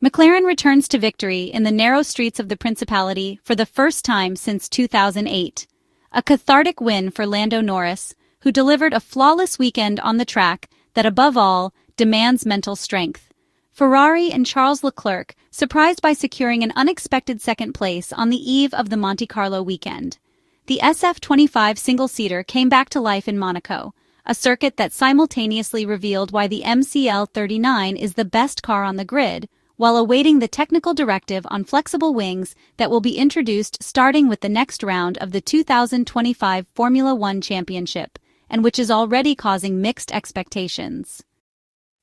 McLaren returns to victory in the narrow streets of the Principality for the first time since 2008. A cathartic win for Lando Norris, who delivered a flawless weekend on the track that, above all, demands mental strength. Ferrari and Charles Leclerc surprised by securing an unexpected second place on the eve of the Monte Carlo weekend. The SF25 single-seater came back to life in Monaco, a circuit that simultaneously revealed why the MCL39 is the best car on the grid, while awaiting the technical directive on flexible wings that will be introduced starting with the next round of the 2025 Formula One Championship, and which is already causing mixed expectations.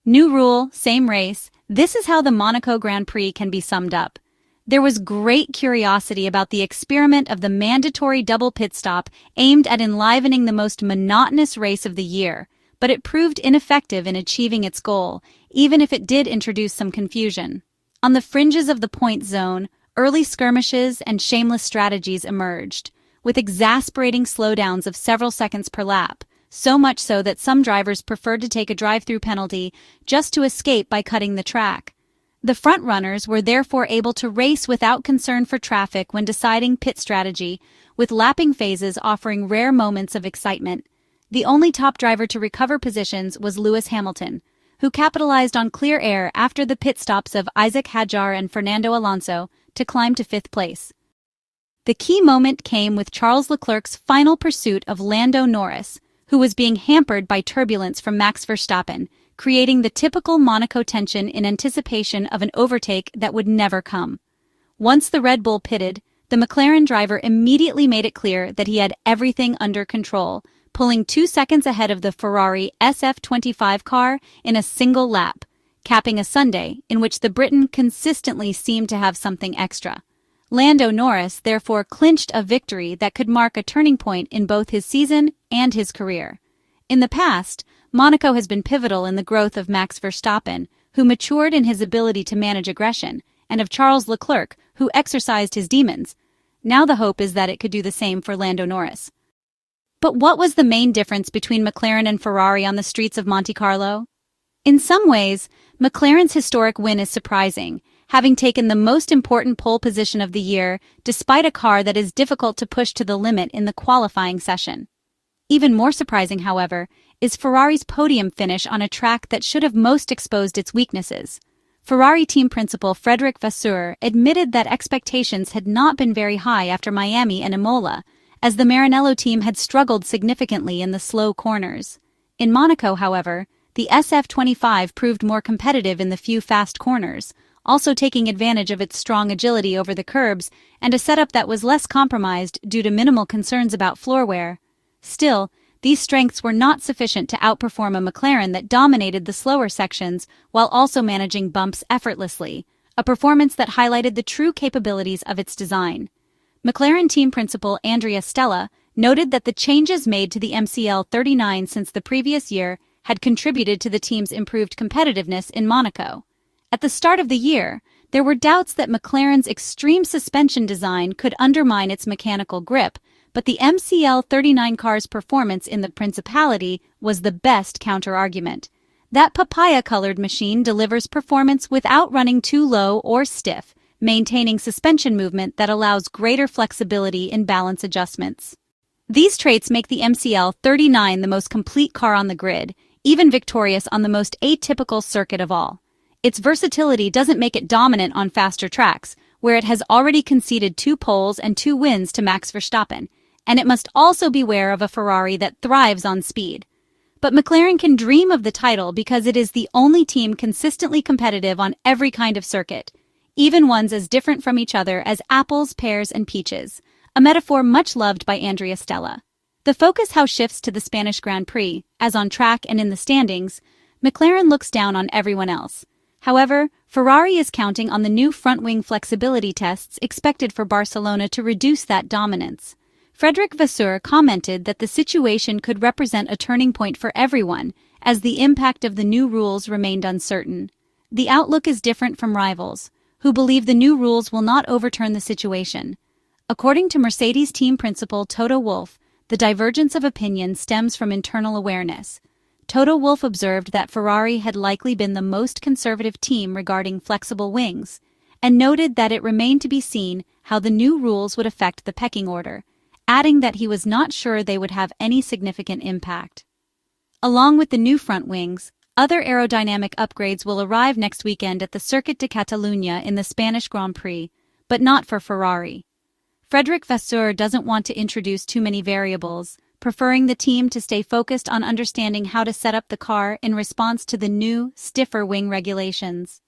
New rule, same race. This is how the Monaco Grand Prix can be summed up. There was great curiosity about the experiment of the mandatory double pit stop aimed at enlivening the most monotonous race of the year, but it proved ineffective in achieving its goal, even if it did introduce some confusion. On the fringes of the point zone, early skirmishes and shameless strategies emerged, with exasperating slowdowns of several seconds per lap, so much so that some drivers preferred to take a drive-through penalty just to escape by cutting the track. The front-runners were therefore able to race without concern for traffic when deciding pit strategy, with lapping phases offering rare moments of excitement. The only top driver to recover positions was Lewis Hamilton, who capitalized on clear air after the pit stops of Isack, Hadjar, and Fernando Alonso to climb to fifth place. The key moment came with Charles Leclerc's final pursuit of Lando Norris, who was being hampered by turbulence from Max Verstappen, creating the typical Monaco tension in anticipation of an overtake that would never come. Once the Red Bull pitted, the McLaren driver immediately made it clear that he had everything under control, pulling 2 seconds ahead of the Ferrari SF25 car in a single lap, capping a Sunday in which the Briton consistently seemed to have something extra. Lando Norris therefore clinched a victory that could mark a turning point in both his season and his career. In the past, Monaco has been pivotal in the growth of Max Verstappen, who matured in his ability to manage aggression, and of Charles Leclerc, who exercised his demons. Now the hope is that it could do the same for Lando Norris. But what was the main difference between McLaren and Ferrari on the streets of Monte Carlo? In some ways, McLaren's historic win is surprising, having taken the most important pole position of the year despite a car that is difficult to push to the limit in the qualifying session. Even more surprising, however, is Ferrari's podium finish on a track that should have most exposed its weaknesses. Ferrari team principal Vasseur admitted that expectations had not been very high after Miami and Imola, as the Maranello team had struggled significantly in the slow corners. In Monaco, however, the SF25 proved more competitive in the few fast corners, also taking advantage of its strong agility over the curbs and a setup that was less compromised due to minimal concerns about floor wear. Still, these strengths were not sufficient to outperform a McLaren that dominated the slower sections while also managing bumps effortlessly, a performance that highlighted the true capabilities of its design. McLaren team principal Andrea Stella noted that the changes made to the MCL39 since the previous year had contributed to the team's improved competitiveness in Monaco. At the start of the year, there were doubts that McLaren's extreme suspension design could undermine its mechanical grip, but the MCL39 car's performance in the Principality was the best counter-argument. That papaya-colored machine delivers performance without running too low or stiff, maintaining suspension movement that allows greater flexibility in balance adjustments. These traits make the MCL39 the most complete car on the grid, even victorious on the most atypical circuit of all. Its versatility doesn't make it dominant on faster tracks, where it has already conceded 2 poles and 2 wins to Max Verstappen, and it must also beware of a Ferrari that thrives on speed. But McLaren can dream of the title because it is the only team consistently competitive on every kind of circuit, even ones as different from each other as apples, pears, and peaches, a metaphor much loved by Andrea Stella. The focus now shifts to the Spanish Grand Prix, as on track and in the standings, McLaren looks down on everyone else. However, Ferrari is counting on the new front-wing flexibility tests expected for Barcelona to reduce that dominance. Vasseur commented that the situation could represent a turning point for everyone, as the impact of the new rules remained uncertain. The outlook is different from rivals, who believe the new rules will not overturn the situation. According to Mercedes team principal Toto Wolff, the divergence of opinion stems from internal awareness. Toto Wolff observed that Ferrari had likely been the most conservative team regarding flexible wings, and noted that it remained to be seen how the new rules would affect the pecking order, adding that he was not sure they would have any significant impact. Along with the new front wings, other aerodynamic upgrades will arrive next weekend at the Circuit de Catalunya in the Spanish Grand Prix, but not for Ferrari. Frédéric Vasseur doesn't want to introduce too many variables, preferring the team to stay focused on understanding how to set up the car in response to the new, stiffer wing regulations.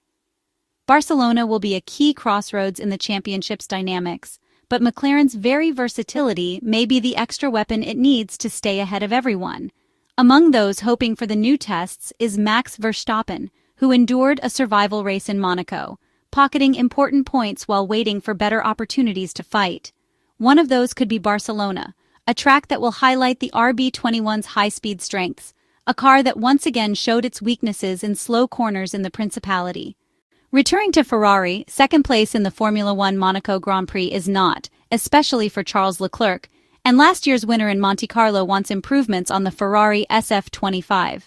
Barcelona will be a key crossroads in the championship's dynamics, but McLaren's very versatility may be the extra weapon it needs to stay ahead of everyone. Among those hoping for the new tests is Max Verstappen, who endured a survival race in Monaco, pocketing important points while waiting for better opportunities to fight. One of those could be Barcelona, a track that will highlight the RB21's high-speed strengths, a car that once again showed its weaknesses in slow corners in the Principality. Returning to Ferrari, second place in the Formula One Monaco Grand Prix is not, especially for Charles Leclerc, and last year's winner in Monte Carlo wants improvements on the Ferrari SF25.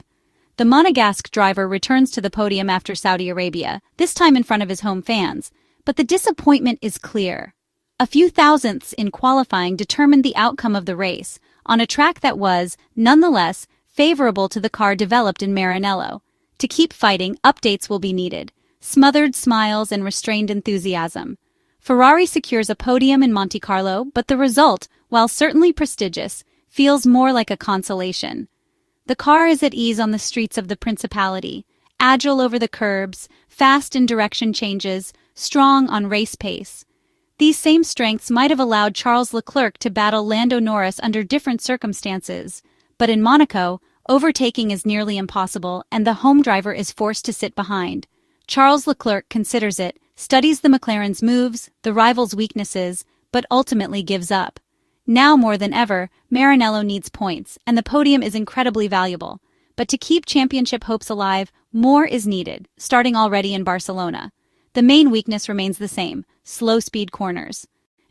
The Monegasque driver returns to the podium after Saudi Arabia, this time in front of his home fans, but the disappointment is clear. A few thousandths in qualifying determined the outcome of the race, on a track that was, nonetheless, favorable to the car developed in Maranello. To keep fighting, updates will be needed. Smothered smiles and restrained enthusiasm. Ferrari secures a podium in Monte Carlo, but the result, while certainly prestigious, feels more like a consolation. The car is at ease on the streets of the Principality, agile over the curbs, fast in direction changes, strong on race pace. These same strengths might have allowed Charles Leclerc to battle Lando Norris under different circumstances, but in Monaco, overtaking is nearly impossible and the home driver is forced to sit behind. Charles Leclerc considers it, studies the McLaren's moves, the rival's weaknesses, but ultimately gives up. Now more than ever, Maranello needs points, and the podium is incredibly valuable. But to keep championship hopes alive, more is needed, starting already in Barcelona. The main weakness remains the same: slow-speed corners.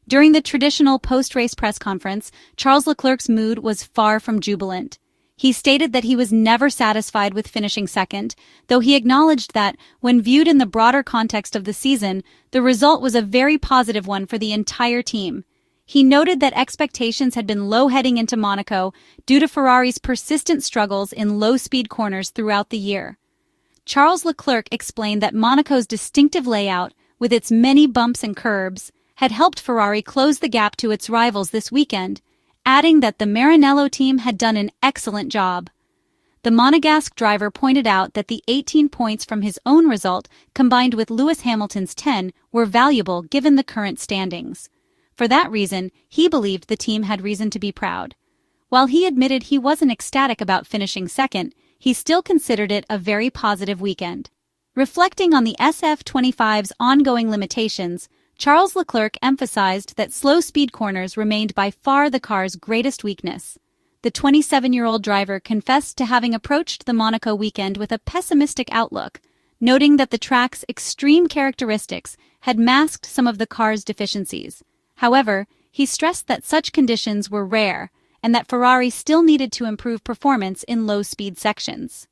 During the traditional post-race press conference, Charles Leclerc's mood was far from jubilant. He stated that he was never satisfied with finishing second, though he acknowledged that, when viewed in the broader context of the season, the result was a very positive one for the entire team. He noted that expectations had been low heading into Monaco due to Ferrari's persistent struggles in low-speed corners throughout the year. Charles Leclerc explained that Monaco's distinctive layout, with its many bumps and curbs, had helped Ferrari close the gap to its rivals this weekend, adding that the Maranello team had done an excellent job. The Monegasque driver pointed out that the 18 points from his own result, combined with Lewis Hamilton's 10, were valuable given the current standings. For that reason, he believed the team had reason to be proud. While he admitted he wasn't ecstatic about finishing second, he still considered it a very positive weekend. Reflecting on the SF25's ongoing limitations, Charles Leclerc emphasized that slow-speed corners remained by far the car's greatest weakness. The 27-year-old driver confessed to having approached the Monaco weekend with a pessimistic outlook, noting that the track's extreme characteristics had masked some of the car's deficiencies. However, he stressed that such conditions were rare and that Ferrari still needed to improve performance in low-speed sections.